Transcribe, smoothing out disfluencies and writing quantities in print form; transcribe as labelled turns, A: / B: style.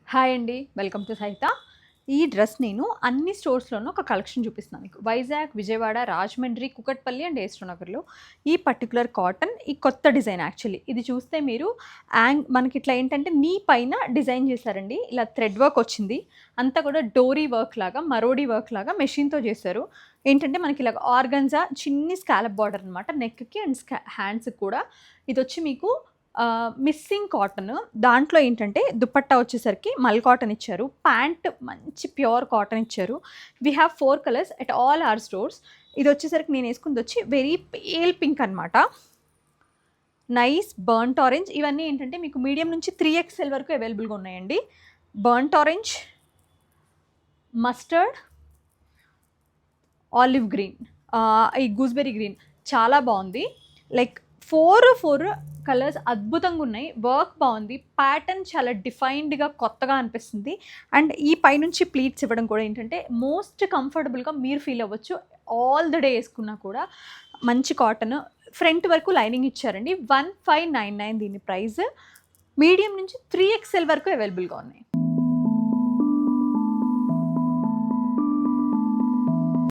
A: Hi అండి. Welcome to సహిత. ఈ డ్రెస్ నేను అన్ని స్టోర్స్‌లోనూ ఒక కలెక్షన్ చూపిస్తున్నాను మీకు. వైజాగ్, విజయవాడ, రాజమండ్రి, కూకట్పల్లి అండ్ ఏస్‌ట్రో నగర్‌లో ఈ పర్టిక్యులర్ కాటన్ ఈ కొత్త డిజైన్ యాక్చువల్లీ. ఇది చూస్తే మీరు మనకిట్లా ఏంటంటే నీ పైన డిజైన్ చేశారండి. ఇలా థ్రెడ్ వర్క్ వచ్చింది. అంతా కూడా డోరీ వర్క్ లాగా, మరోడీ వర్క్ లాగా మెషిన్‌తో చేశారు. ఏంటంటే మనకి ఇలాగ ఆర్గన్జా చిన్ని స్కాలప్ బార్డర్ అనమాట. నెక్‌కి అండ్ హ్యాండ్స్‌కి కూడా. ఇదొచ్చి మీకు మిస్సింగ్ కాటన్. దాంట్లో ఏంటంటే దుపట్టా వచ్చేసరికి మల్ కాటన్ ఇచ్చారు. ప్యాంట్ మంచి ప్యూర్ కాటన్ ఇచ్చారు. We have 4 colours at all our stores. ఇదొచ్చేసరికి నేను ఏసుకుందొచ్చి వెరీ పేల్ పింక్ అనమాట. Nice burnt orange. ఇవన్నీ ఏంటంటే మీకు మీడియం నుంచి 3XL వరకు అవైలబుల్‌గా ఉన్నాయండి. Burnt orange, mustard, olive green, ఈ గూస్‌బెర్రీ గ్రీన్ చాలా బావుంది. లైక్ 4 కలర్స్ అద్భుతంగా ఉన్నాయి. వర్క్ బాగుంది. ప్యాటర్న్ చాలా డిఫైన్డ్‌గా కొత్తగా అనిపిస్తుంది. అండ్ ఈ పైనుంచి ప్లీట్స్ ఇవ్వడం కూడా ఏంటంటే మోస్ట్ కంఫర్టబుల్‌గా మీరు ఫీల్ అవ్వచ్చు. ఆల్ ద డే వేసుకున్నా కూడా మంచి కాటన్. ఫ్రంట్ వరకు లైనింగ్ ఇచ్చారండి. 1599 దీని ప్రైస్. మీడియం నుంచి 3XL వరకు అవైలబుల్‌గా ఉన్నాయి.